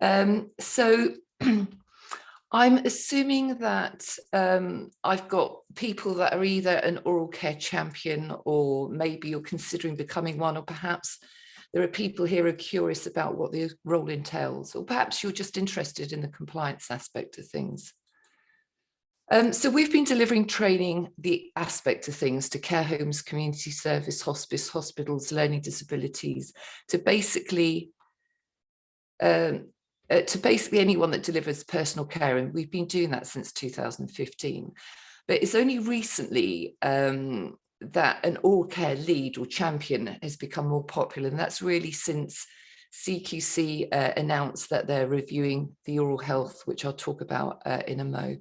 So I'm assuming that I've got people that are either an oral care champion, or maybe you're considering becoming one, or perhaps there are people here who are curious about what the role entails, or perhaps you're just interested in the compliance aspect of things. So we've been delivering training, the aspect of things, to care homes, community service, hospice, hospitals, learning disabilities, to basically anyone that delivers personal care, and we've been doing that since 2015. But it's only recently that an oral care lead or champion has become more popular, and that's really since CQC announced that they're reviewing the oral health, which I'll talk about in a mo.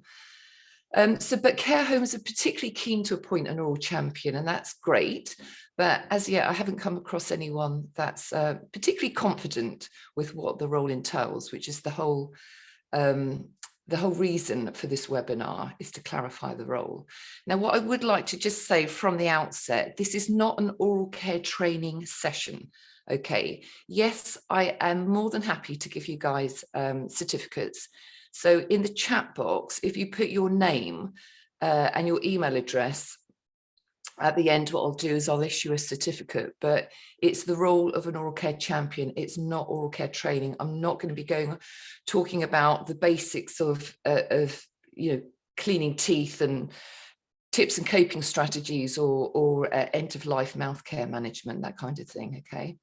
But care homes are particularly keen to appoint an oral champion, and that's great. But as yet, I haven't come across anyone that's particularly confident with what the role entails, which is the whole reason for this webinar, is to clarify the role. Now, what I would like to just say from the outset, this is not an oral care training session. Okay, yes, I am more than happy to give you guys certificates. So in the chat box, if you put your name and your email address at the end, what I'll do is I'll issue a certificate, but it's the role of an oral care champion. It's not oral care training. I'm not going to be talking about the basics of cleaning teeth and tips and coping strategies, or end-of-life mouth care management, that kind of thing. Okay.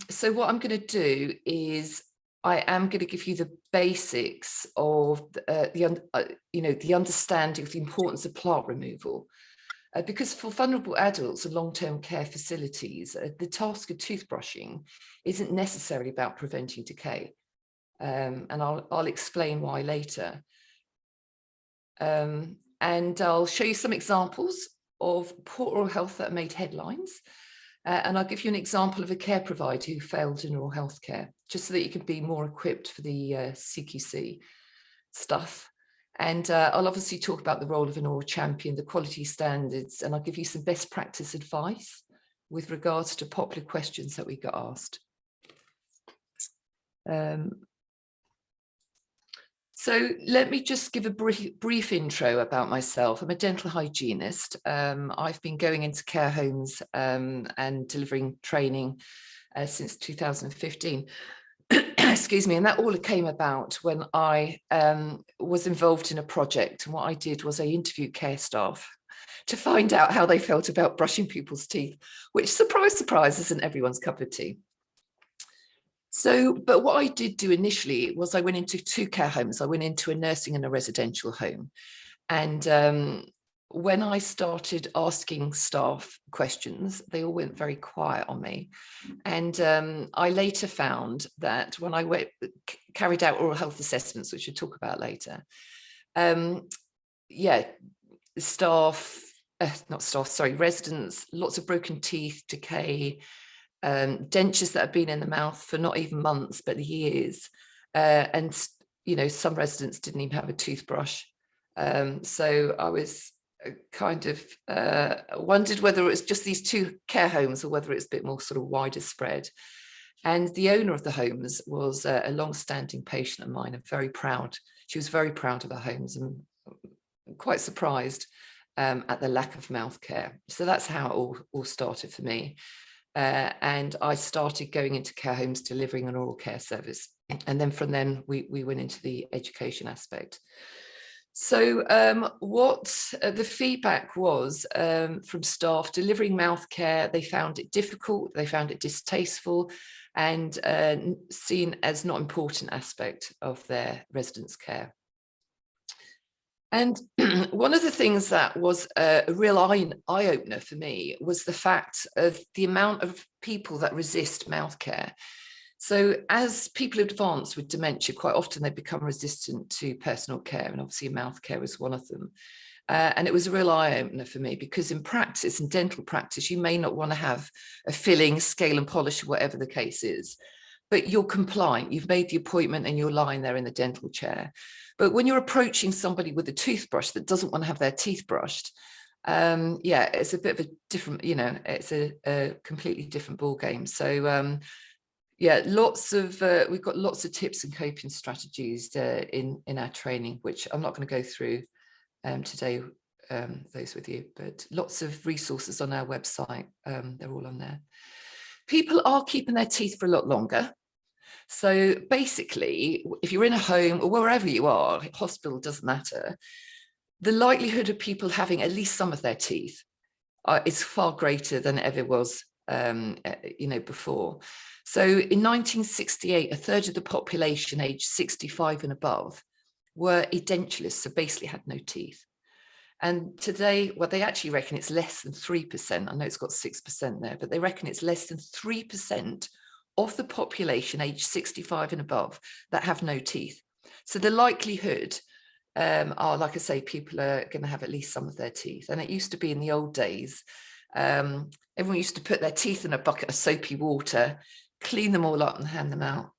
So what I'm going to do is I am going to give you the basics of the understanding of the importance of plaque removal, because for vulnerable adults and long-term care facilities, the task of toothbrushing isn't necessarily about preventing decay, and I'll explain why later. And I'll show you some examples of poor oral health that made headlines. And I'll give you an example of a care provider who failed in oral health care, just so that you can be more equipped for the CQC stuff. And I'll obviously talk about the role of an oral champion, the quality standards, and I'll give you some best practice advice with regards to popular questions that we got asked. So let me just give a brief intro about myself. I'm a dental hygienist. I've been going into care homes and delivering training since 2015. Excuse me, and that all came about when I was involved in a project. And what I did was I interviewed care staff to find out how they felt about brushing people's teeth, which, surprise, surprise, isn't everyone's cup of tea. So, but what I did do initially was I went into two care homes. I went into a nursing and a residential home. And when I started asking staff questions, they all went very quiet on me. And I later found that when I carried out oral health assessments, which we'll talk about later, residents, lots of broken teeth, decay, dentures that have been in the mouth for not even months, but years. And, some residents didn't even have a toothbrush. So I was kind of wondered whether it was just these two care homes or whether it's a bit more sort of wider spread. And the owner of the homes was a long-standing patient of mine, and very proud. She was very proud of her homes and quite surprised at the lack of mouth care. So that's how it all started for me. And I started going into care homes delivering an oral care service. And then from then we went into the education aspect. So what the feedback was from staff delivering mouth care, they found it difficult, they found it distasteful, and seen as not important aspect of their residents' care. And one of the things that was a real eye-opener for me was the fact of the amount of people that resist mouth care. So as people advance with dementia, quite often they become resistant to personal care, and obviously mouth care is one of them. And it was a real eye-opener for me, because in practice, in dental practice, you may not want to have a filling, scale and polish, whatever the case is, but you're compliant, you've made the appointment and you're lying there in the dental chair. But when you're approaching somebody with a toothbrush that doesn't want to have their teeth brushed, it's a bit of a different, it's a completely different ball game. So Yeah, we've got lots of tips and coping strategies in our training, which I'm not going to go through today, those with you, but lots of resources on our website. They're all on there. People are keeping their teeth for a lot longer. So basically, if you're in a home or wherever you are, hospital doesn't matter, the likelihood of people having at least some of their teeth is far greater than ever was, before. So in 1968, a third of the population aged 65 and above were edentulous, so basically had no teeth. And today, well, they actually reckon it's less than 3%. I know it's got 6% there, but they reckon it's less than 3% of the population aged 65 and above that have no teeth. So the likelihood are, like I say, people are going to have at least some of their teeth. And it used to be in the old days, everyone used to put their teeth in a bucket of soapy water, clean them all up and hand them out.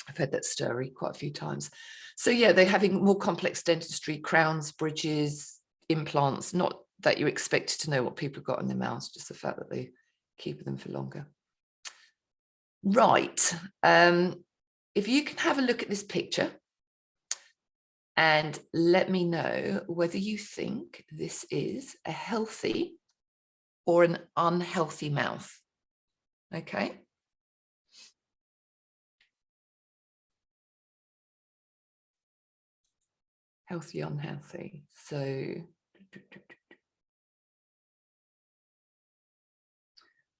I've heard that story quite a few times. So yeah, they're having more complex dentistry, crowns, bridges, implants, not that you're expected to know what people have got in their mouths, just the fact that they keep them for longer. Right. If you can have a look at this picture and let me know whether you think this is a healthy or an unhealthy mouth. Okay. Healthy, unhealthy. So,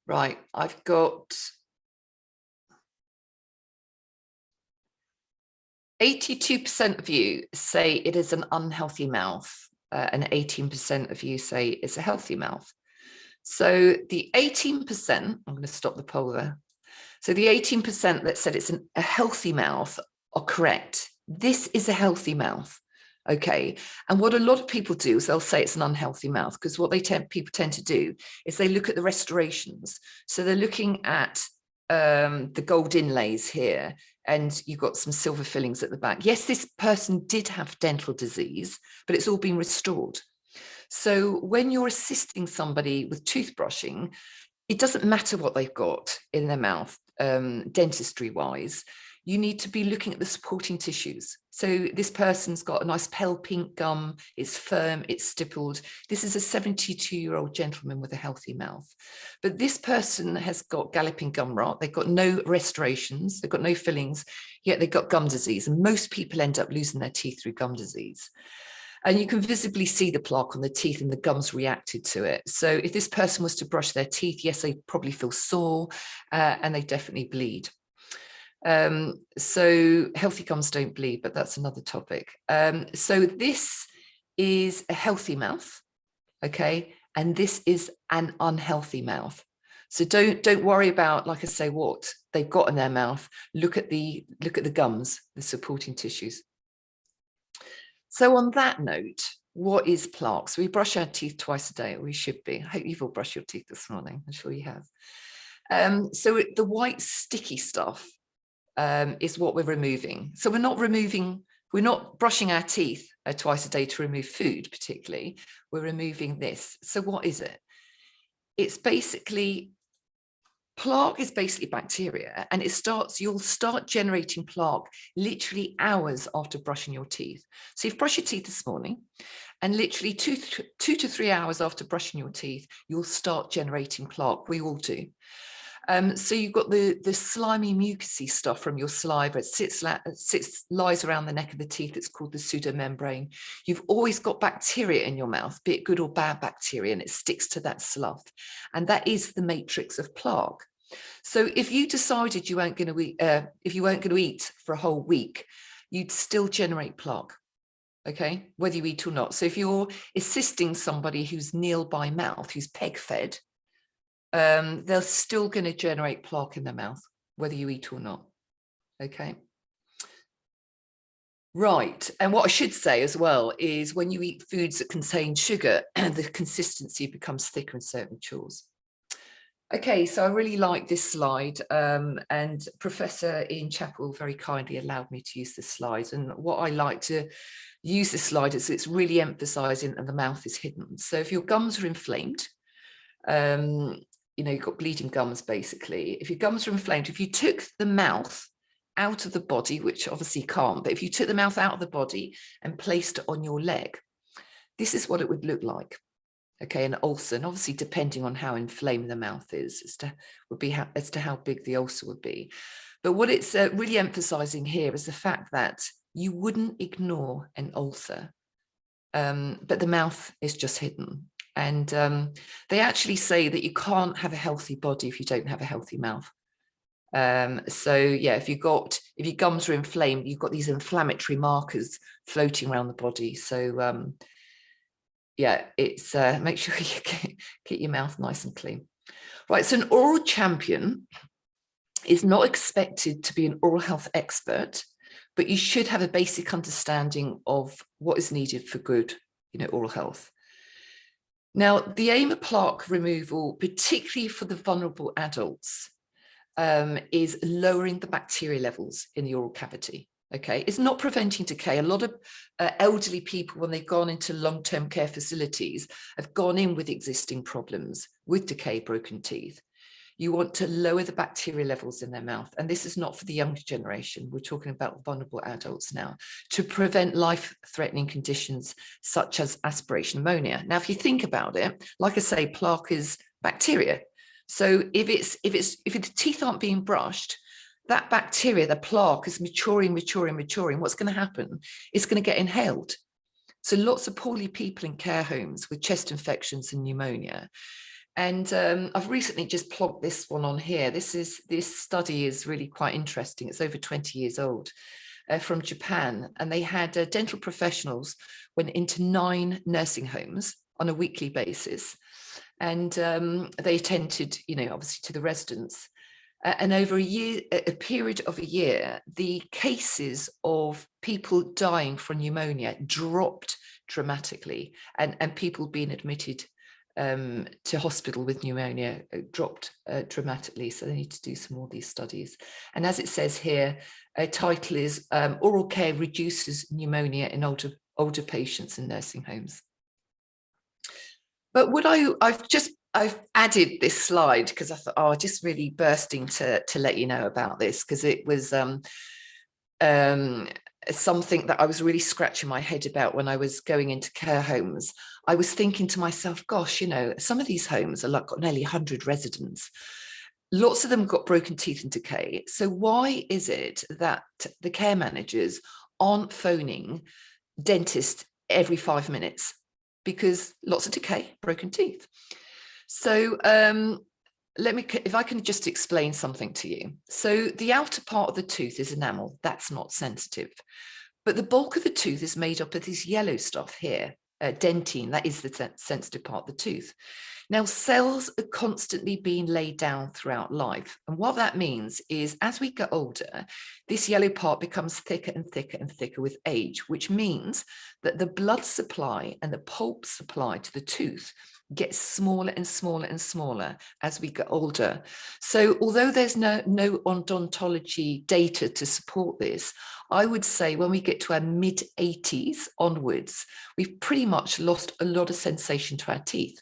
right, I've got 82% of you say it is an unhealthy mouth, and 18% of you say it's a healthy mouth. So the 18%, I'm going to stop the poll there. So the 18% that said it's a healthy mouth are correct. This is a healthy mouth. Okay. And what a lot of people do is they'll say it's an unhealthy mouth, because what people tend to do is they look at the restorations. So they're looking at the gold inlays here, and you've got some silver fillings at the back. Yes, this person did have dental disease, but it's all been restored. So when you're assisting somebody with toothbrushing, it doesn't matter what they've got in their mouth, dentistry wise. You need to be looking at the supporting tissues. So this person's got a nice pale pink gum, it's firm, it's stippled. This is a 72-year-old gentleman with a healthy mouth. But this person has got galloping gum rot, they've got no restorations, they've got no fillings, yet they've got gum disease. And most people end up losing their teeth through gum disease. And you can visibly see the plaque on the teeth and the gums reacted to it. So if this person was to brush their teeth, yes, they probably feel sore, and they definitely bleed. So healthy gums don't bleed, but that's another topic. So this is a healthy mouth, okay? And this is an unhealthy mouth. So don't worry about, like I say, what they've got in their mouth. Look at the gums, the supporting tissues. So on that note, what is plaque? So we brush our teeth twice a day, or we should be. I hope you've all brushed your teeth this morning. I'm sure you have. So the white sticky stuff is what we're removing. So we're not brushing our teeth twice a day to remove food particularly. We're removing this. So what is it? It's basically, plaque is basically bacteria, and you'll start generating plaque literally hours after brushing your teeth. So you've brushed your teeth this morning, and literally 2 to 3 hours after brushing your teeth, you'll start generating plaque. We all do. So you've got the slimy mucousy stuff from your saliva. It lies around the neck of the teeth. It's called the pseudomembrane. You've always got bacteria in your mouth, be it good or bad bacteria, and it sticks to that slough. And that is the matrix of plaque. So if you decided you weren't going to eat, if you weren't going to eat for a whole week, you'd still generate plaque. Okay, whether you eat or not. So if you're assisting somebody who's nil by mouth, who's peg fed, they're still going to generate plaque in their mouth, whether you eat or not. Okay. Right. And what I should say as well is when you eat foods that contain sugar, the consistency becomes thicker and so it matures. Okay, so I really like this slide, and Professor Ian Chappell very kindly allowed me to use this slide. And what I like to use this slide is it's really emphasizing that the mouth is hidden. So if your gums are inflamed, you've got bleeding gums, basically. If your gums are inflamed, if you took the mouth out of the body, which obviously you can't, but if you took the mouth out of the body and placed it on your leg, this is what it would look like. Okay, an ulcer, and obviously depending on how inflamed the mouth is, as to how big the ulcer would be. But what it's really emphasizing here is the fact that you wouldn't ignore an ulcer, but the mouth is just hidden. And they actually say that you can't have a healthy body if you don't have a healthy mouth. So yeah, if your gums are inflamed, you've got these inflammatory markers floating around the body. So yeah, it's make sure you get your mouth nice and clean. Right, so an oral champion is not expected to be an oral health expert, but you should have a basic understanding of what is needed for good, oral health. Now, the aim of plaque removal, particularly for the vulnerable adults, is lowering the bacteria levels in the oral cavity. Okay, it's not preventing decay. A lot of elderly people, when they've gone into long-term care facilities, have gone in with existing problems with decay, broken teeth. You want to lower the bacteria levels in their mouth. And this is not for the younger generation. We're talking about vulnerable adults now, to prevent life-threatening conditions such as aspiration pneumonia. Now, if you think about it, like I say, plaque is bacteria. So if the teeth aren't being brushed, that bacteria, the plaque, is maturing. What's going to happen? It's going to get inhaled. So lots of poorly people in care homes with chest infections and pneumonia. And I've recently just plonked this one on here. This study is really quite interesting. It's over 20 years old, from Japan. And they had dental professionals went into 9 nursing homes on a weekly basis. And they attended, obviously to the residents. And over a period of a year, the cases of people dying from pneumonia dropped dramatically, and people being admitted to hospital with pneumonia dropped dramatically. So they need to do some more of these studies. And as it says here, a title is Oral Care Reduces Pneumonia in Older Patients in Nursing Homes. But I've added this slide because I thought, just really bursting to let you know about this, because it was something that I was really scratching my head about when I was going into care homes. I was thinking to myself, gosh, some of these homes are got nearly 100 residents. Lots of them got broken teeth and decay. So why is it that the care managers aren't phoning dentists every 5 minutes? Because lots of decay, broken teeth. So if I can just explain something to you. So the outer part of the tooth is enamel. That's not sensitive. But the bulk of the tooth is made up of this yellow stuff here, dentine. That is the sensitive part of the tooth. Now, cells are constantly being laid down throughout life. And what that means is, as we get older, this yellow part becomes thicker and thicker and thicker with age, which means that the blood supply and the pulp supply to the tooth gets smaller and smaller and smaller as we get older. So although there's no odontology data to support this, I would say when we get to our mid-80s onwards, we've pretty much lost a lot of sensation to our teeth.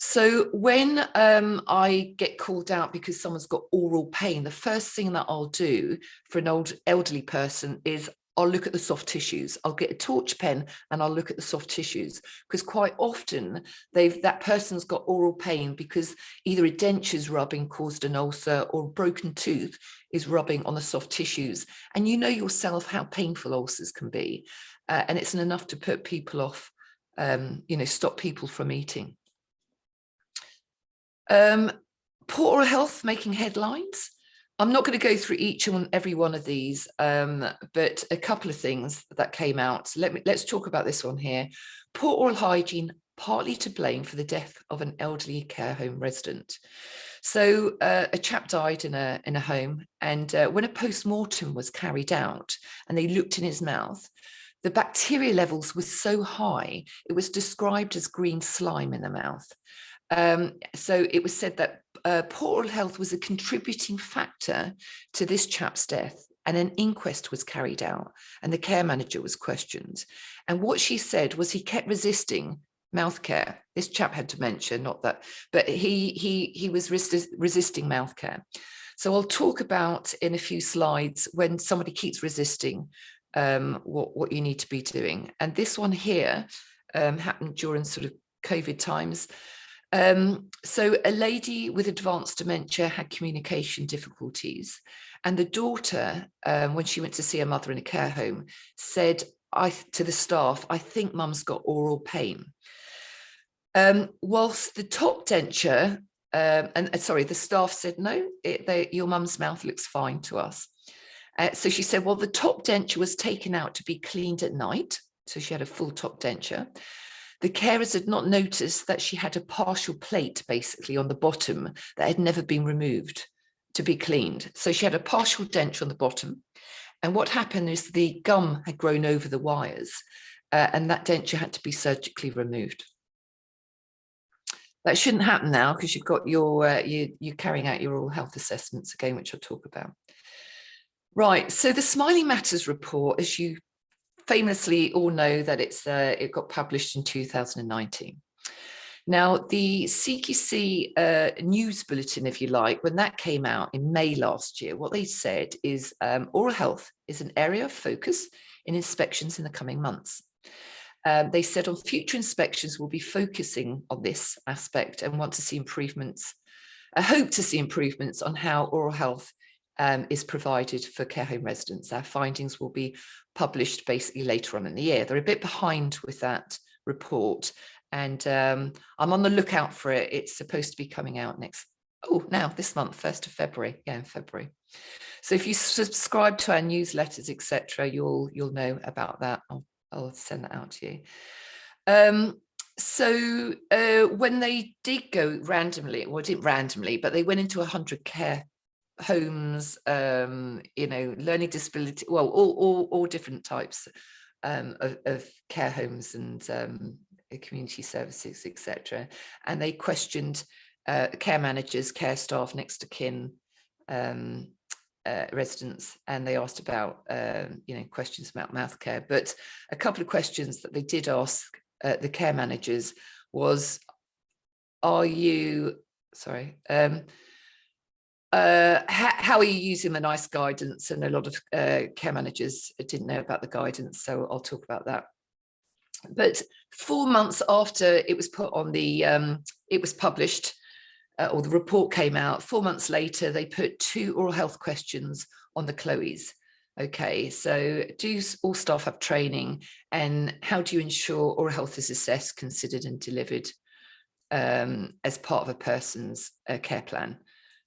So when I get called out because someone's got oral pain, the first thing that I'll do for an elderly person is I'll look at the soft tissues. I'll get a torch pen and I'll look at the soft tissues, because quite often that person's got oral pain because either a denture's rubbing caused an ulcer, or a broken tooth is rubbing on the soft tissues. And you know yourself how painful ulcers can be. And it's enough to put people off, stop people from eating. Poor oral health making headlines. I'm not going to go through each and every one of these, but a couple of things that came out. Let's talk about this one here. Poor oral hygiene, partly to blame for the death of an elderly care home resident. So a chap died in a home, and when a post-mortem was carried out and they looked in his mouth, the bacteria levels were so high, it was described as green slime in the mouth. So it was said that poor oral health was a contributing factor to this chap's death, and an inquest was carried out and the care manager was questioned. And what she said was he kept resisting mouth care. This chap had dementia, not that, but he was resisting mouth care. So I'll talk about in a few slides when somebody keeps resisting, what you need to be doing. And this one here happened during sort of COVID times. So a lady with advanced dementia had communication difficulties, and the daughter, when she went to see her mother in a care home, said to the staff, "I think mum's got oral pain." Whilst the top denture, the staff said, "No, your mum's mouth looks fine to us." So she said, well, the top denture was taken out to be cleaned at night. So she had a full top denture. The carers had not noticed that she had a partial plate basically on the bottom that had never been removed to be cleaned. So she had a partial denture on the bottom. And what happened is the gum had grown over the wires, and that denture had to be surgically removed. That shouldn't happen now because you've got you're carrying out your oral health assessments again, which I'll talk about. Right, so the Smiling Matters report, as you famously all know, that it got published in 2019. Now, the CQC news bulletin, if you like, when that came out in May last year, what they said is oral health is an area of focus in inspections in the coming months. They said on future inspections, we'll be focusing on this aspect and want to see improvements. I hope to see improvements on how oral health is provided for care home residents. Our findings will be published basically later on in the year. They're a bit behind with that report, and I'm on the lookout for it. It's supposed to be coming out this month, 1st of February. Yeah, in February. So if you subscribe to our newsletters, etc., you'll know about that. I'll send that out to you. So when they did go randomly, well, it didn't randomly, but they went into 100 care homes, learning disability, well, all different types of care homes and community services, etc. And they questioned care managers, care staff, next to kin, residents, and they asked about questions about mouth care. But a couple of questions that they did ask the care managers was, how are you using the NICE guidance? And a lot of care managers didn't know about the guidance, so I'll talk about that. But 4 months after it was put on it was published, or the report came out, 4 months later, they put 2 oral health questions on the Chloes. Okay, so do all staff have training, and how do you ensure oral health is assessed, considered and delivered as part of a person's care plan?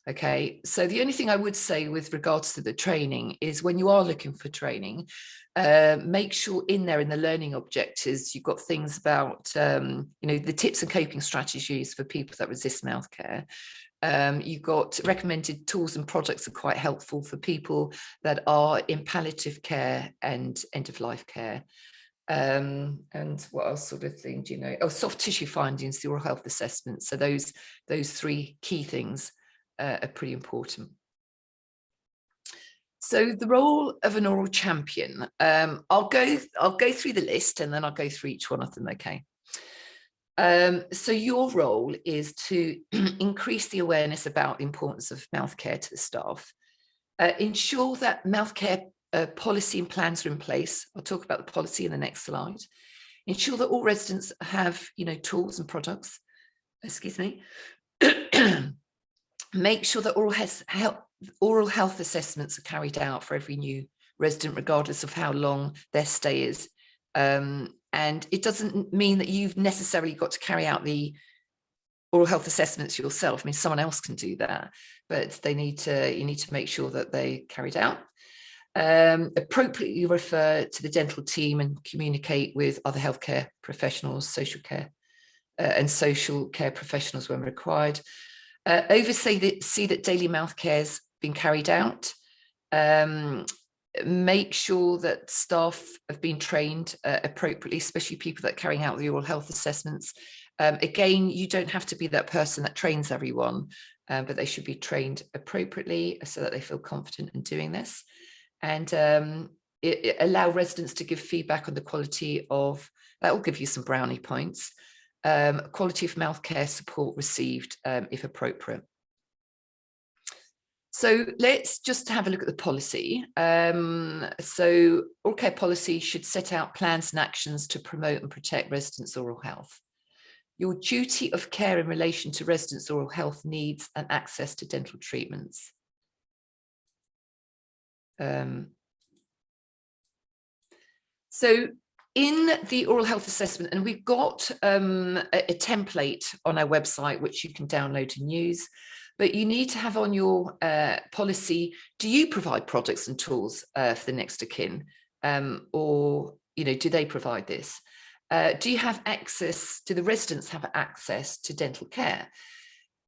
Okay, so the only thing I would say with regards to the training is when you are looking for training, make sure in there in the learning objectives, you've got things about, the tips and coping strategies for people that resist mouth care. You've got recommended tools and products are quite helpful for people that are in palliative care and end-of-life care. And what else sort of thing do you know? Oh, soft tissue findings, the oral health assessment. So those 3 key things are pretty important. So the role of an oral champion, I'll go through the list and then I'll go through each one of them. Okay. So your role is to increase the awareness about the importance of mouth care to the staff, ensure that mouth care policy and plans are in place. I'll talk about the policy in the next slide. Ensure that all residents have, tools and products. Excuse me. Make sure that oral health assessments are carried out for every new resident, regardless of how long their stay is. And it doesn't mean that you've necessarily got to carry out the oral health assessments yourself. I mean, someone else can do that, but you need to make sure that they're carried out. Appropriately refer to the dental team and communicate with other healthcare professionals, social care and social care professionals when required. See that daily mouth care has been carried out. Make sure that staff have been trained appropriately, especially people that are carrying out the oral health assessments. Again, you don't have to be that person that trains everyone, but they should be trained appropriately so that they feel confident in doing this. And allow residents to give feedback on the quality of, that will give you some brownie points, quality of mouth care support received if appropriate. So let's just have a look at the policy. So oral care policy should set out plans and actions to promote and protect residents' oral health. Your duty of care in relation to residents' oral health needs and access to dental treatments. So in the oral health assessment, and we've got a template on our website which you can download and use, but you need to have on your policy, do you provide products and tools for the next of kin? Or, do they provide this? Do you have access, do the residents have access to dental care?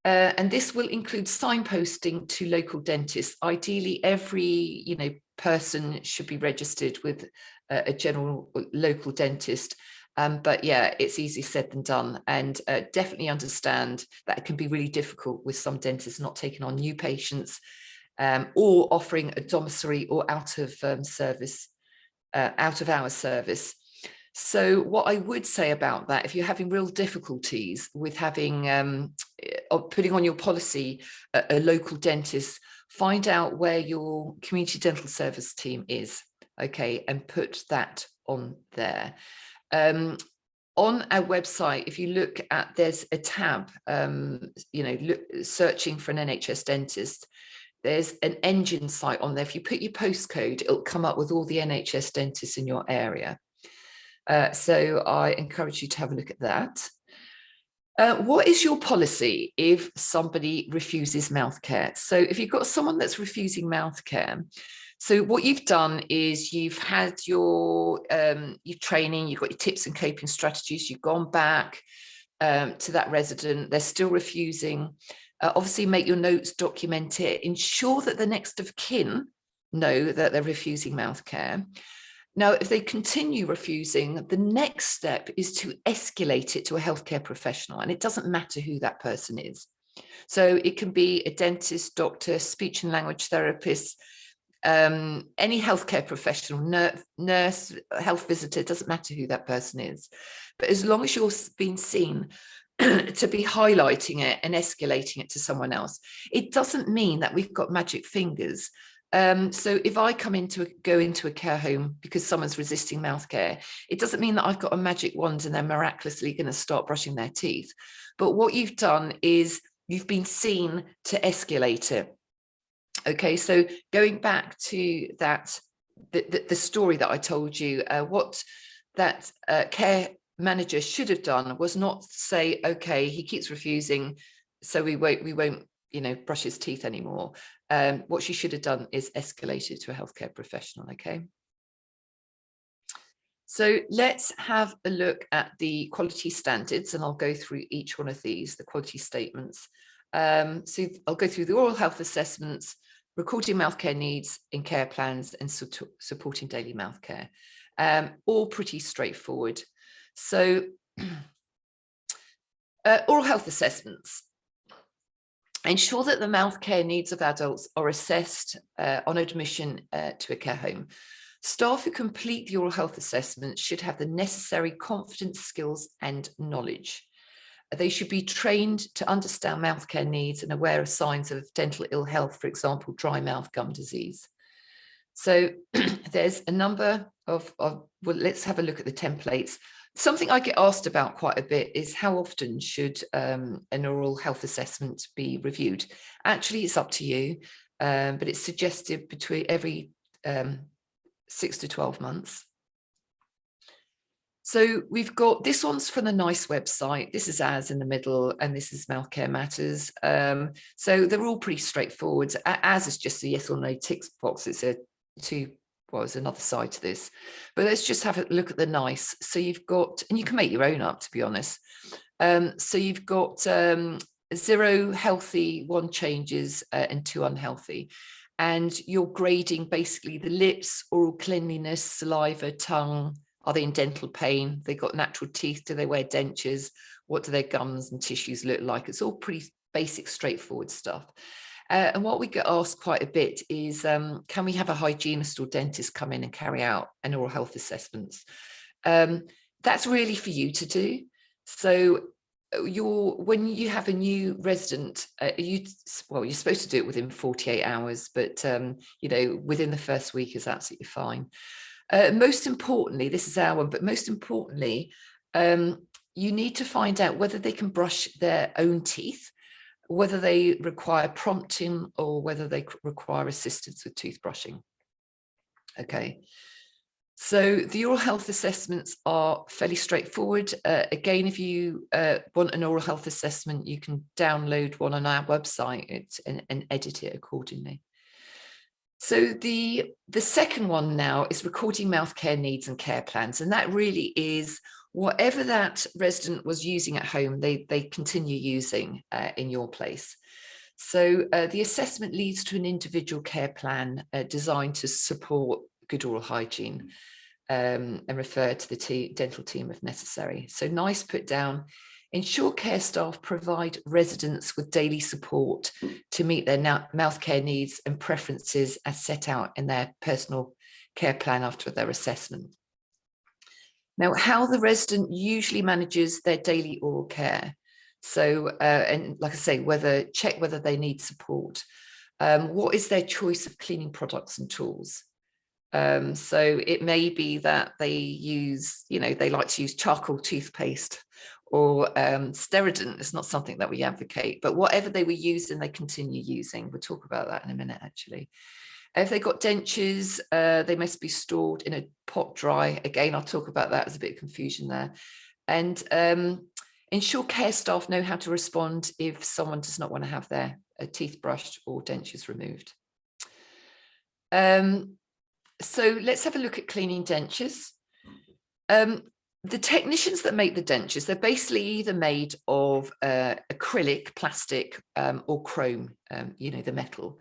And this will include signposting to local dentists. Ideally, every person should be registered with a general local dentist. But yeah, it's easier said than done, and definitely understand that it can be really difficult with some dentists not taking on new patients or offering a domiciliary or out of hours service. So what I would say about that, if you're having real difficulties with having putting on your policy a local dentist, find out where your community dental service team is, okay, and put that on there. On our website, if you look at, there's a tab, searching for an NHS dentist. There's an engine site on there. If you put your postcode, it'll come up with all the NHS dentists in your area. So I encourage you to have a look at that. What is your policy if somebody refuses mouth care? So if you've got someone that's refusing mouth care, so what you've done is you've had your training, you've got your tips and coping strategies, you've gone back to that resident, they're still refusing. Obviously make your notes, document it, ensure that the next of kin know that they're refusing mouth care. Now, if they continue refusing, the next step is to escalate it to a healthcare professional, and it doesn't matter who that person is. So it can be a dentist, doctor, speech and language therapist, any healthcare professional, nurse, health visitor, it doesn't matter who that person is. But as long as you're being seen to be highlighting it and escalating it to someone else, it doesn't mean that we've got magic fingers. So if I go into a care home because someone's resisting mouth care, it doesn't mean that I've got a magic wand and they're miraculously going to start brushing their teeth. But what you've done is you've been seen to escalate it. Okay, so going back to that, the story that I told you, what that care manager should have done was not say, okay, he keeps refusing, so we won't brush his teeth anymore. What she should have done is escalate it to a healthcare professional. Okay, so let's have a look at the quality standards, and I'll go through each one of these, the quality statements. So I'll go through the oral health assessments, recording mouth care needs in care plans, and supporting daily mouth care. All pretty straightforward. So oral health assessments. Ensure that the mouth care needs of adults are assessed on admission to a care home. Staff who complete the oral health assessment should have the necessary confidence, skills, and knowledge. They should be trained to understand mouth care needs and aware of signs of dental ill health, for example, dry mouth, gum disease. So there's a number of well, let's have a look at the templates. Something I get asked about quite a bit is how often should an oral health assessment be reviewed? Actually, it's up to you, but it's suggested between every 6 to 12 months. So we've got, this one's from the NICE website. This is ours in the middle, and this is Mouth Care Matters. So they're all pretty straightforward. Ours is just a yes or no tick box. It's there's another side to this, but let's just have a look at the NICE. So you've got, and you can make your own up, to be honest. So you've got 0 healthy, 1 changes, and 2 unhealthy. And you're grading basically the lips, oral cleanliness, saliva, tongue. Are they in dental pain? They got natural teeth? Do they wear dentures? What do their gums and tissues look like? It's all pretty basic, straightforward stuff. And what we get asked quite a bit is, can we have a hygienist or dentist come in and carry out an oral health assessments? That's really for you to do. So when you have a new resident, you're supposed to do it within 48 hours, but within the first week is absolutely fine. Most importantly, this is our one, but most importantly, you need to find out whether they can brush their own teeth, whether they require prompting, or whether they require assistance with toothbrushing. Okay. So the oral health assessments are fairly straightforward. Again, if you want an oral health assessment, you can download one on our website and edit it accordingly. So the second one now is recording mouth care needs and care plans. And that really is whatever that resident was using at home, they continue using in your place. So the assessment leads to an individual care plan designed to support good oral hygiene and refer to the dental team if necessary. So nice put down. Ensure care staff provide residents with daily support to meet their mouth care needs and preferences as set out in their personal care plan after their assessment. Now, how the resident usually manages their daily oral care. So, and like I say, check whether they need support. What is their choice of cleaning products and tools? So it may be that they use, they like to use charcoal toothpaste or Sterident. It's not something that we advocate, but whatever they were using, they continue using. We'll talk about that in a minute, actually. If they got dentures, they must be stored in a pot dry. Again, I'll talk about that. There's a bit of confusion there. And ensure care staff know how to respond if someone does not want to have their teeth brushed or dentures removed. So let's have a look at cleaning dentures. The technicians that make the dentures, they're basically either made of acrylic, plastic, or chrome, the metal.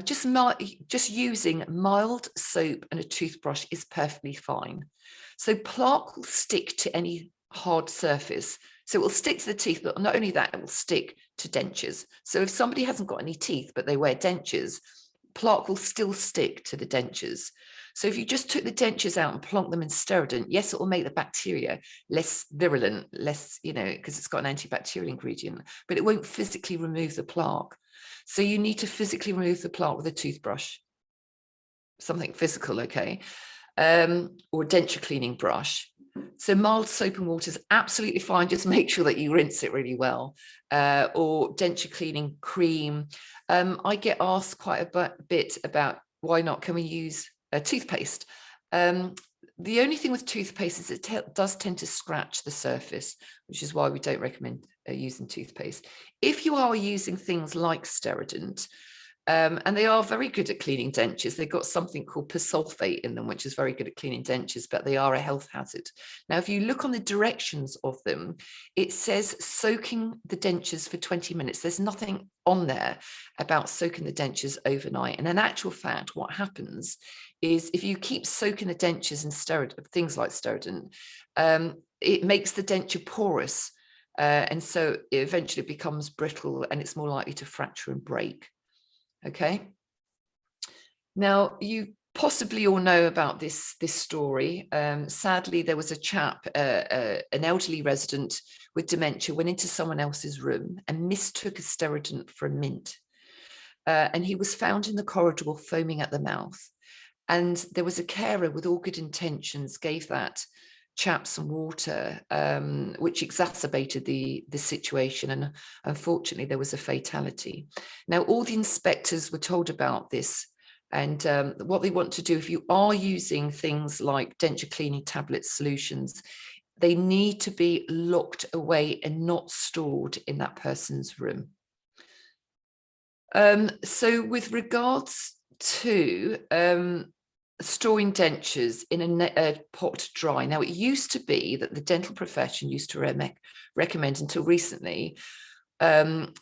Just using mild soap and a toothbrush is perfectly fine. So plaque will stick to any hard surface. So it will stick to the teeth, but not only that, it will stick to dentures. So if somebody hasn't got any teeth, but they wear dentures, plaque will still stick to the dentures. So if you just took the dentures out and plonk them in Sterident, yes, it will make the bacteria less virulent, less, because it's got an antibacterial ingredient, but it won't physically remove the plaque. So you need to physically remove the plaque with a toothbrush, something physical, okay, or a denture cleaning brush. So mild soap and water is absolutely fine. Just make sure that you rinse it really well, or denture cleaning cream. I get asked quite a bit about why not can we use toothpaste. The only thing with toothpaste is it does tend to scratch the surface, which is why we don't recommend using toothpaste. If you are using things like Sterident, and they are very good at cleaning dentures. They've got something called persulfate in them, which is very good at cleaning dentures, but they are a health hazard. Now, if you look on the directions of them, it says soaking the dentures for 20 minutes. There's nothing on there about soaking the dentures overnight. And in actual fact, what happens is if you keep soaking the dentures in things like Sterident, it makes the denture porous. And so it eventually becomes brittle and it's more likely to fracture and break. Okay. Now, you possibly all know about this story. Sadly, there was a chap, an elderly resident with dementia, went into someone else's room and mistook a Sterident for a mint. And he was found in the corridor foaming at the mouth. And there was a carer with all good intentions, gave that chap some water, which exacerbated the situation, and unfortunately there was a fatality. Now all the inspectors were told about this, and what they want to do, if you are using things like denture cleaning tablet solutions, they need to be locked away and not stored in that person's room. So with regards to storing dentures in a pot dry. Now, it used to be that the dental profession used to recommend, until recently, we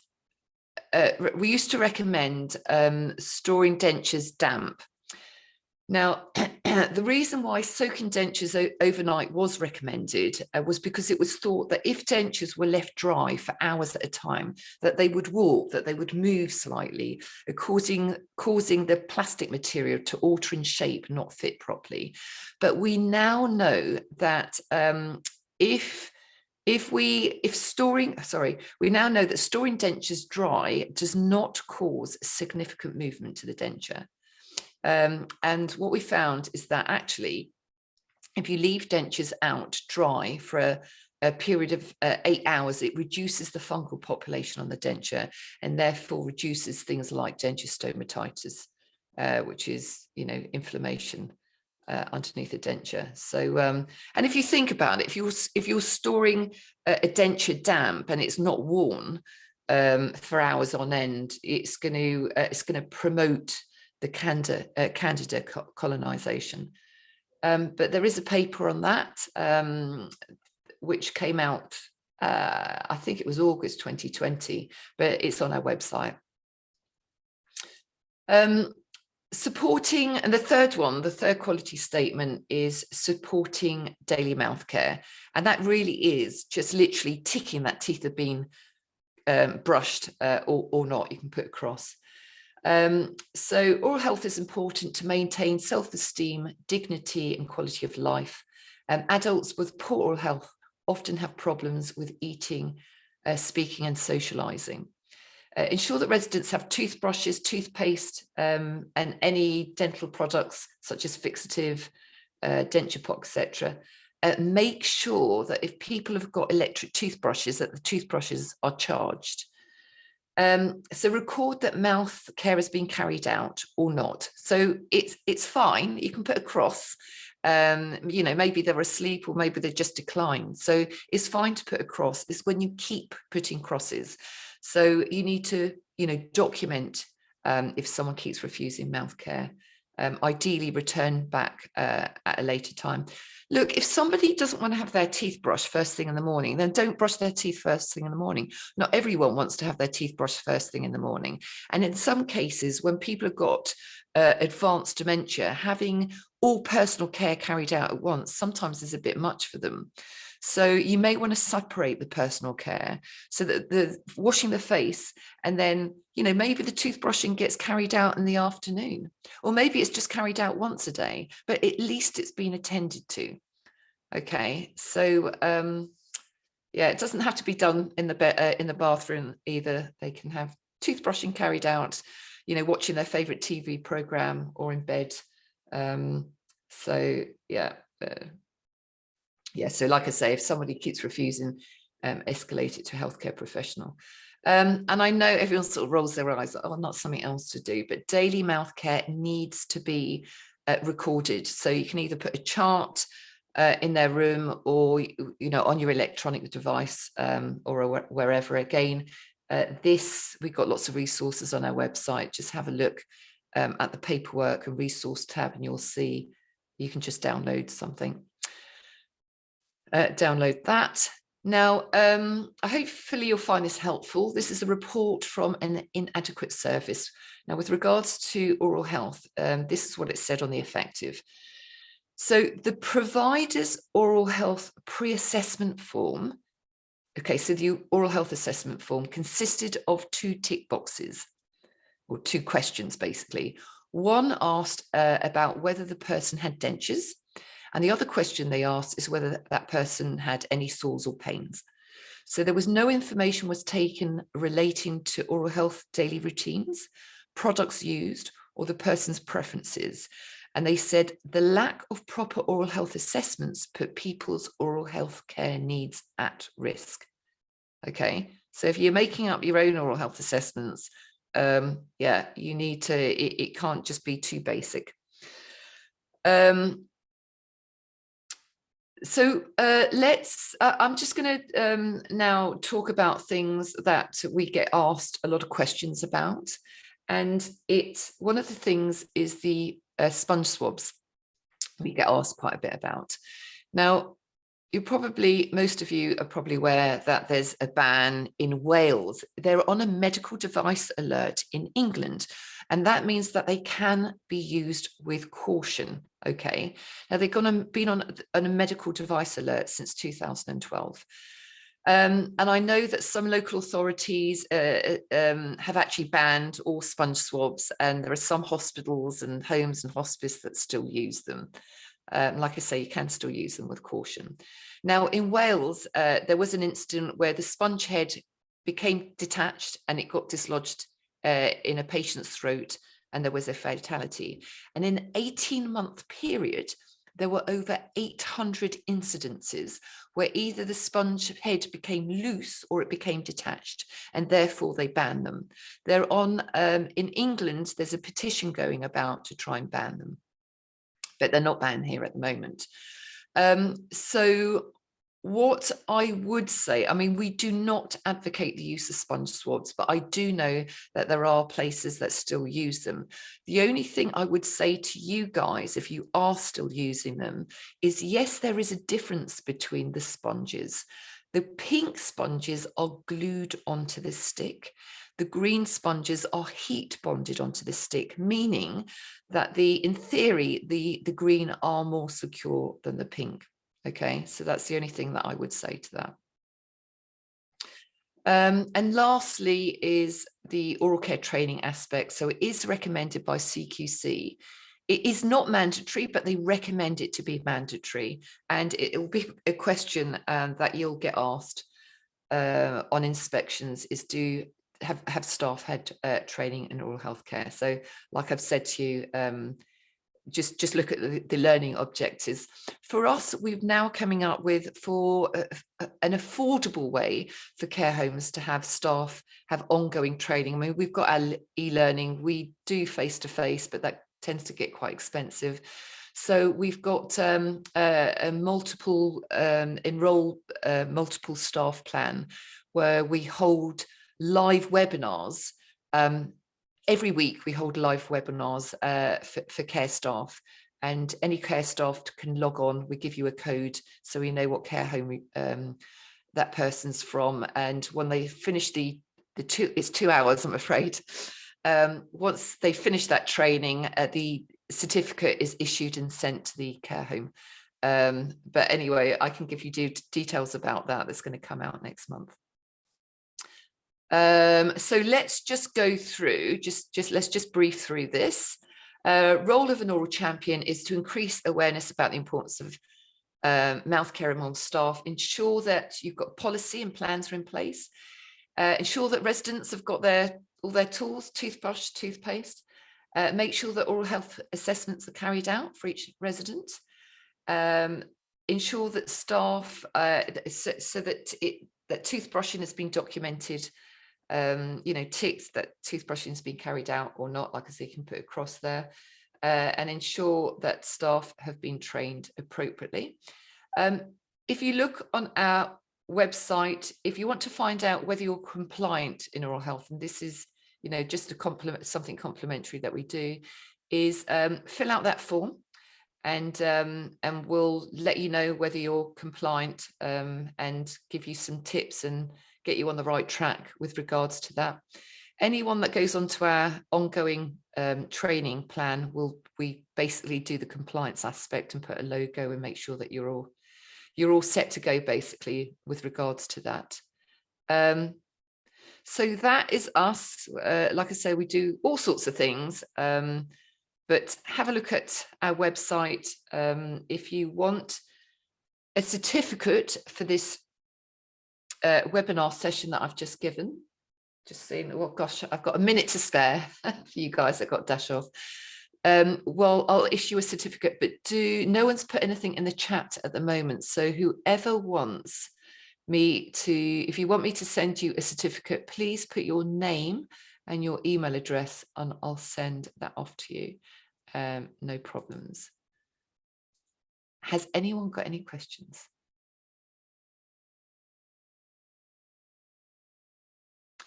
used to recommend storing dentures damp. Now, the reason why soaking dentures overnight was recommended was because it was thought that if dentures were left dry for hours at a time, that they would warp, that they would move slightly, causing the plastic material to alter in shape, not fit properly. But we now know that if We now know that storing dentures dry does not cause significant movement to the denture. And what we found is that actually, if you leave dentures out dry for a period of 8 hours, it reduces the fungal population on the denture and therefore reduces things like denture stomatitis, which is, inflammation underneath the denture. So, and if you think about it, if you're storing a denture damp and it's not worn for hours on end, it's going to promote the candida colonization. But there is a paper on that, which came out, I think it was August 2020, but it's on our website. Supporting, and the third quality statement is supporting daily mouth care. And that really is just literally ticking that teeth have been brushed or not, you can put across. So oral health is important to maintain self-esteem, dignity and quality of life. Adults with poor oral health often have problems with eating, speaking and socializing. Ensure that residents have toothbrushes, toothpaste and any dental products such as fixative, denture pop, etc. Make sure that if people have got electric toothbrushes, that the toothbrushes are charged. So record that mouth care has been carried out or not. So it's fine. You can put a cross. Maybe they're asleep or maybe they just declined. So it's fine to put a cross. It's when you keep putting crosses. So you need to, document if someone keeps refusing mouth care. Ideally return back at a later time. Look, if somebody doesn't want to have their teeth brushed first thing in the morning, then don't brush their teeth first thing in the morning. Not everyone wants to have their teeth brushed first thing in the morning. And in some cases, when people have got advanced dementia, having all personal care carried out at once sometimes is a bit much for them. So you may want to separate the personal care so that the washing the face and then, maybe the toothbrushing gets carried out in the afternoon, or maybe it's just carried out once a day, but at least it's been attended to. Okay, so it doesn't have to be done in the bathroom either. They can have toothbrushing carried out, watching their favorite TV program or in bed. So like I say, if somebody keeps refusing, escalate it to a healthcare professional. And I know everyone sort of rolls their eyes, oh, not something else to do, but daily mouth care needs to be recorded. So you can either put a chart in their room or, on your electronic device or wherever. Again, we've got lots of resources on our website. Just have a look at the paperwork and resource tab and you'll see you can just download something. Download that. Now, hopefully you'll find this helpful. This is a report from an inadequate service. Now, with regards to oral health, this is what it said on the effective. So the provider's oral health pre-assessment form, so the oral health assessment form consisted of 2 tick boxes, or 2 questions, basically. One asked about whether the person had dentures, and the other question they asked is whether that person had any sores or pains. So there was no information was taken relating to oral health daily routines, products used, or the person's preferences. And they said the lack of proper oral health assessments put people's oral health care needs at risk. Okay, so if you're making up your own oral health assessments, you need to, it can't just be too basic. So I'm just going to now talk about things that we get asked a lot of questions about. And one of the things is the sponge swabs we get asked quite a bit about. Now, most of you are probably aware that there's a ban in Wales. They're on a medical device alert in England, and that means that they can be used with caution. Okay, now they've been on a medical device alert since 2012. And I know that some local authorities have actually banned all sponge swabs, and there are some hospitals and homes and hospice that still use them. Like I say, you can still use them with caution. Now, in Wales, there was an incident where the sponge head became detached and it got dislodged in a patient's throat, and there was a fatality. And in an 18-month period, there were over 800 incidences where either the sponge head became loose or it became detached, and therefore they banned them. They're on, in England, there's a petition going about to try and ban them, but they're not banned here at the moment. So what I would say, I mean, we do not advocate the use of sponge swabs, but I do know that there are places that still use them. The only thing I would say to you guys, if you are still using them, is yes, there is a difference between the sponges. The pink sponges are glued onto the stick. The green sponges are heat bonded onto the stick, meaning that in theory, the green are more secure than the pink. Okay, so that's the only thing that I would say to that. And lastly is the oral care training aspect. So it is recommended by CQC. It is not mandatory, but they recommend it to be mandatory. And it will be a question that you'll get asked on inspections is, do have staff had training in oral health care? So like I've said to you, just look at the learning objectives. For us, we've now coming up with for an affordable way for care homes to have staff have ongoing training. I mean, we've got our e-learning, we do face-to-face, but that tends to get quite expensive. So we've got a multiple multiple staff plan where we hold live webinars. Every week we hold live webinars for care staff, and any care staff can log on. We give you a code so we know what care home that person's from. And when they finish it's 2 hours, I'm afraid. Once they finish that training, the certificate is issued and sent to the care home. But anyway, I can give you details about that. That's going to come out next month. So let's just go through, let's just brief through this. Role of an oral champion is to increase awareness about the importance of mouth care among staff, ensure that you've got policy and plans are in place, ensure that residents have got all their tools, toothbrush, toothpaste, make sure that oral health assessments are carried out for each resident, ensure that staff, so that toothbrushing has been documented, ticks that toothbrushing has been carried out or not, like I say, you can put across there, and ensure that staff have been trained appropriately. If you look on our website, if you want to find out whether you're compliant in oral health, and this is, just something complimentary that we do, is fill out that form, and we'll let you know whether you're compliant, and give you some tips and get you on the right track with regards to that. Anyone that goes onto our ongoing training plan, we basically do the compliance aspect and put a logo and make sure that you're all set to go, basically, with regards to that. So that is us. Like I say, we do all sorts of things, but have a look at our website. If you want a certificate for this webinar session that I've just given, just saying, well, gosh, I've got a minute to spare for you guys. I've got to dash off. Well, I'll issue a certificate, but no one's put anything in the chat at the moment. So whoever wants me to, if you want me to send you a certificate, please put your name and your email address and I'll send that off to you. No problems. Has anyone got any questions?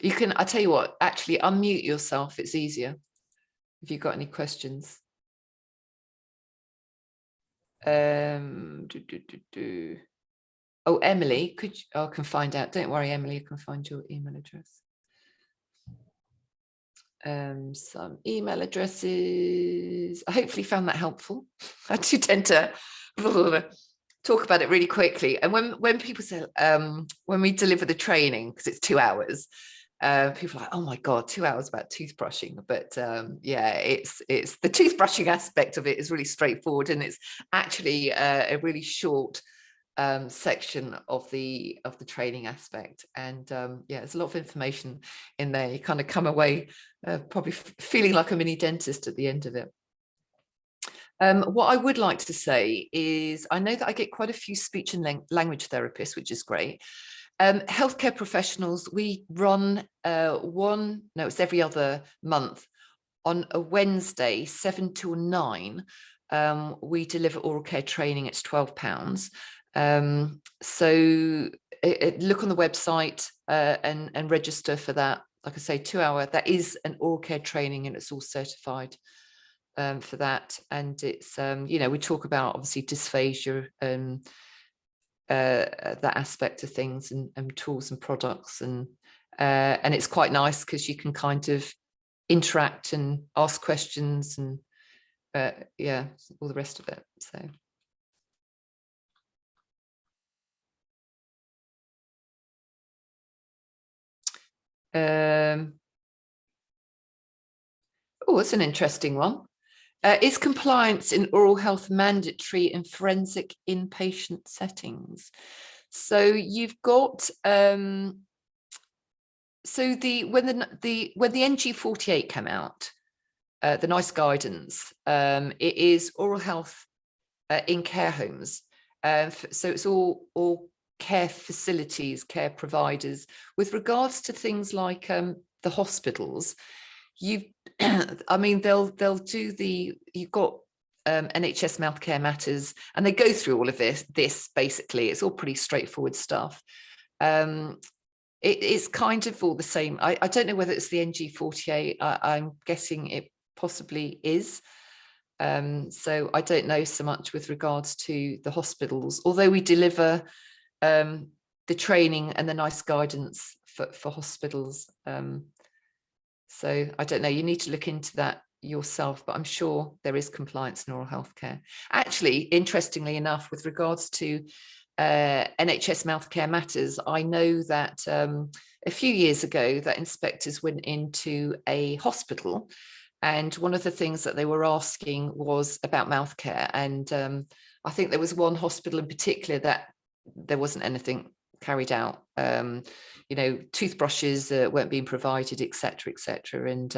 You can, I tell you what, actually unmute yourself. It's easier if you've got any questions. Oh, Emily, I can find out. Don't worry, Emily, you can find your email address. Some email addresses. I hopefully found that helpful. I do tend to talk about it really quickly. And when people say, when we deliver the training, because it's 2 hours, People are like, oh my God, 2 hours about toothbrushing. But yeah, it's the toothbrushing aspect of it is really straightforward, and it's actually a really short section of the training aspect. And yeah, there's a lot of information in there. You kind of come away probably feeling like a mini dentist at the end of it. What I would like to say is, I know that I get quite a few speech and language therapists, which is great. Healthcare professionals, we run it's every other month on a Wednesday, 7 till 9. We deliver oral care training. It's £12. So look on the website and register for that. Like I say, 2 hour, that is an oral care training, and it's all certified for that. And it's, you know, we talk about obviously dysphagia and that aspect of things, and tools and products, and it's quite nice because you can kind of interact and ask questions, and yeah, all the rest of it. So oh, that's an interesting one. Is compliance in oral health mandatory in forensic inpatient settings? So you've got so when the NG48 came out, the NICE guidance, it is oral health in care homes. So it's all care facilities, care providers. With regards to things like the hospitals, I mean, they'll do you've got NHS Mouth Care Matters, and they go through all of this basically. It's all pretty straightforward stuff. It's kind of all the same. I don't know whether it's the NG48. I'm guessing it possibly is. So I don't know so much with regards to the hospitals, although we deliver the training and the NICE guidance for hospitals. So I don't know, you need to look into that yourself, but I'm sure there is compliance in oral health care. Actually, interestingly enough, with regards to NHS Mouth Care Matters, I know that a few years ago that inspectors went into a hospital, and one of the things that they were asking was about mouth care. And I think there was one hospital in particular that there wasn't anything carried out. You know, toothbrushes weren't being provided, etc., etc. And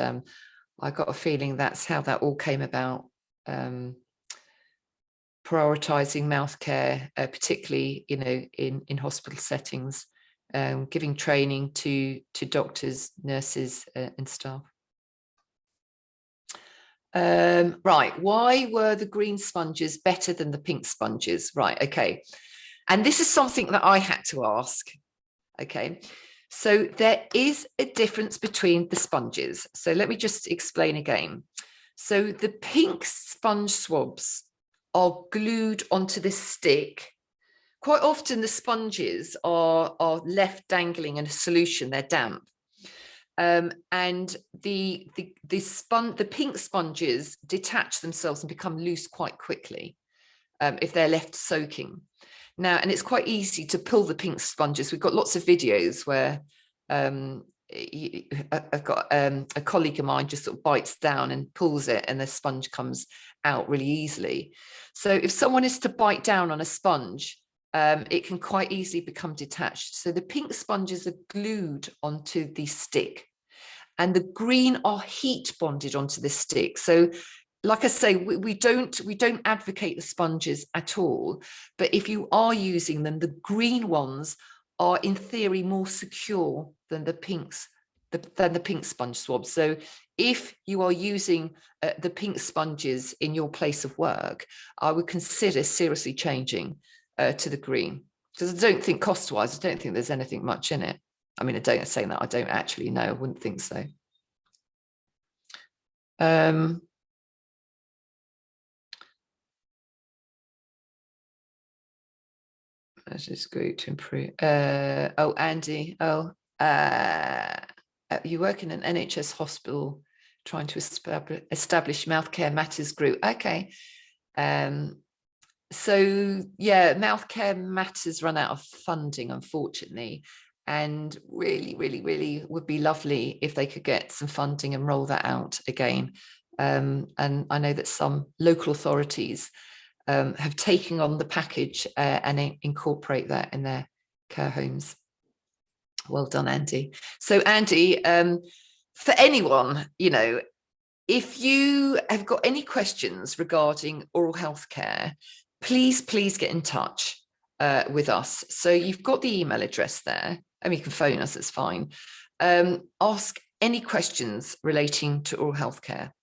I got a feeling that's how that all came about. Prioritizing mouth care, particularly, you know, in hospital settings, giving training to doctors, nurses, and staff. Right, why were the green sponges better than the pink sponges? Right, okay. And this is something that I had to ask. Okay, so there is a difference between the sponges. So let me just explain again. So the pink sponge swabs are glued onto this stick. Quite often the sponges are left dangling in a solution, they're damp. And the pink sponges detach themselves and become loose quite quickly if they're left soaking. Now, and it's quite easy to pull the pink sponges. We've got lots of videos where I've got a colleague of mine just sort of bites down and pulls it, and the sponge comes out really easily. So if someone is to bite down on a sponge, it can quite easily become detached. So the pink sponges are glued onto the stick, and the green are heat bonded onto the stick. So like I say, we don't advocate the sponges at all, but if you are using them, the green ones are in theory more secure than the pinks, than the pink sponge swabs. So if you are using the pink sponges in your place of work, I would consider seriously changing to the green, because I don't think cost-wise, I don't think there's anything much in it. I mean, I don't say that, I don't actually know, I wouldn't think so. That is great to improve. Oh, Andy. Oh, you work in an NHS hospital trying to establish Mouth Care Matters group. Okay. So yeah, Mouth Care Matters run out of funding, unfortunately. and really, really, really would be lovely if they could get some funding and roll that out again. And I know that some local authorities have taken on the package and incorporate that in their care homes. Well done, Andy. So Andy, for anyone, you know, if you have got any questions regarding oral health care, please get in touch with us. So you've got the email address there. I mean, you can phone us, it's fine. Ask any questions relating to oral health care.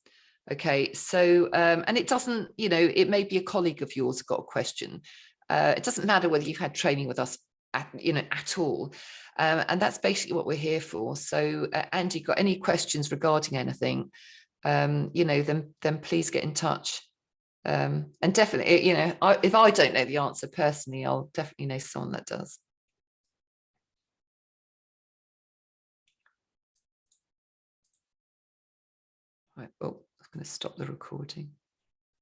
Okay, so, and it doesn't, you know, it may be a colleague of yours got a question. It doesn't matter whether you've had training with us at all. And that's basically what we're here for. So Andy, got any questions regarding anything, you know, then please get in touch. And definitely, you know, if I don't know the answer personally, I'll definitely know someone that does. Right, oh, I'm going to stop the recording.